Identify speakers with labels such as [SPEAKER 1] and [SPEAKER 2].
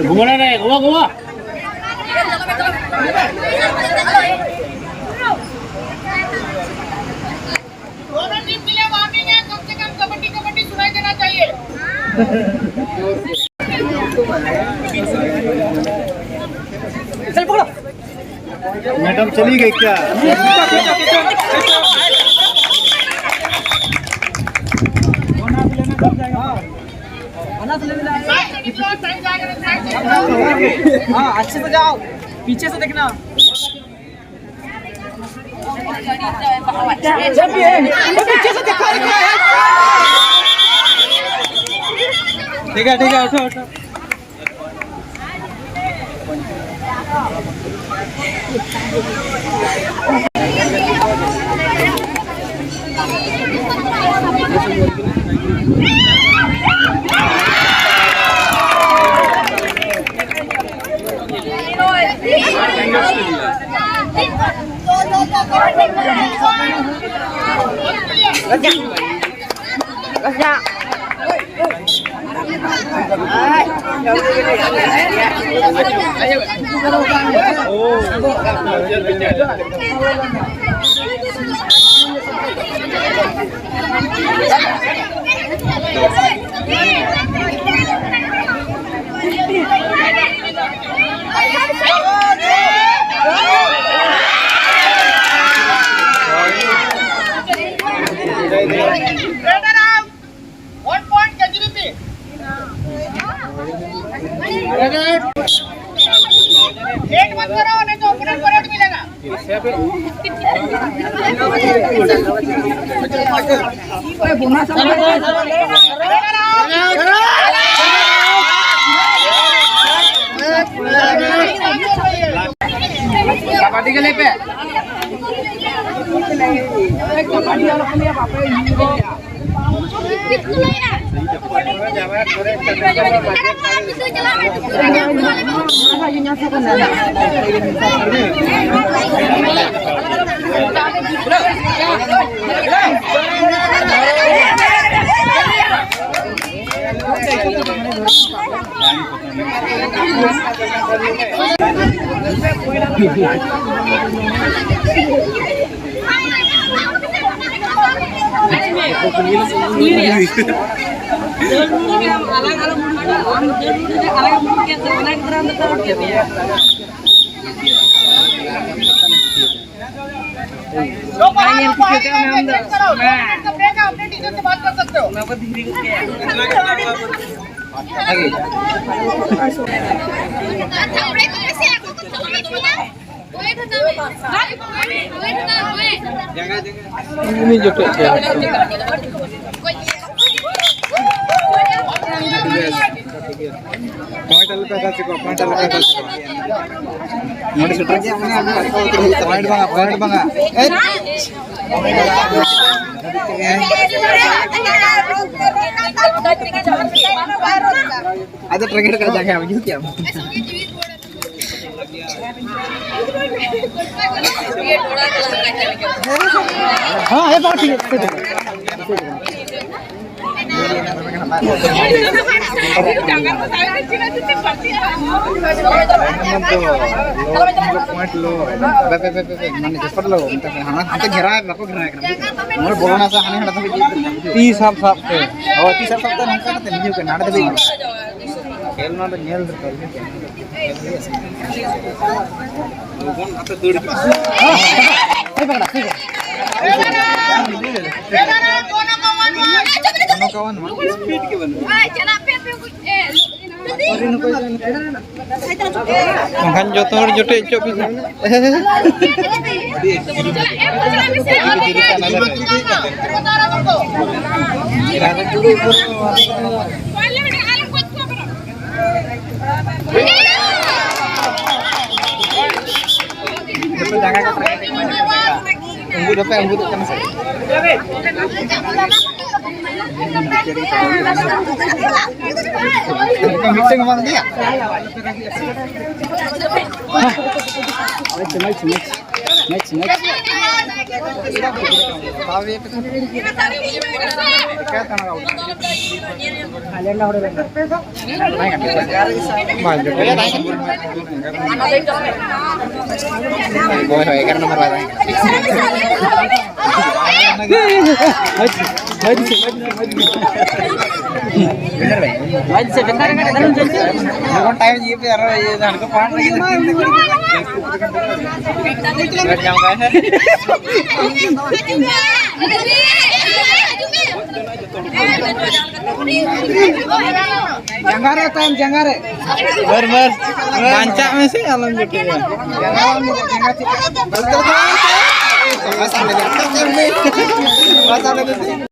[SPEAKER 1] घुमाना नहीं, घुमा घुमा। दोनों टीम के लिए वार्निंग है, कम से कम कबड्डी कबड्डी सुनाई देना चाहिए। चल पकड़ो।
[SPEAKER 2] मैडम चली गई क्या?
[SPEAKER 3] हाँ अच्छे से जाओ, पीछे से देखना। पीछे से देखो। ठीक है उठो उठो।
[SPEAKER 1] गेट बंद करो नहीं तो ओपनर को रेड मिलेगा।
[SPEAKER 3] कबड्डी के लिए पे
[SPEAKER 1] अपने टीचर से बात कर सकते हो।
[SPEAKER 2] पॉइंट बंगा ada trigger kerja kayak begitu ya. हाँ ये बात ठीक है। पॉइंट लो माने cepat lo hana घेरा बाको घेरा हमर बोलना सा हने हना ती सब सब के ओ ती सब सब त नंका त निजु के नाड़ दे खेल ना तो नेल कर लोगन हाथ दौड़ के हां पकड़ा ठीक है दोनों कवन स्पीड के बन चला पे kan jotor jote cok bisa Unggu dapat unggu tu kan saya. Mixing apa nanti ya? Match. Tapi itu क्या करना होगा? कल्याण ना हो रहा है। नहीं करना। माल जो है नहीं करना। बोल है 11 नंबर वाला है। आज से बंदा का दान जल्दी। कौन टाइम ये पे आ रहा है ये धान को पान लगी बैठ जाऊंगा है। जंगारे टाइम जंगारे बर बांचा में से आलम जुटेगा जंगारे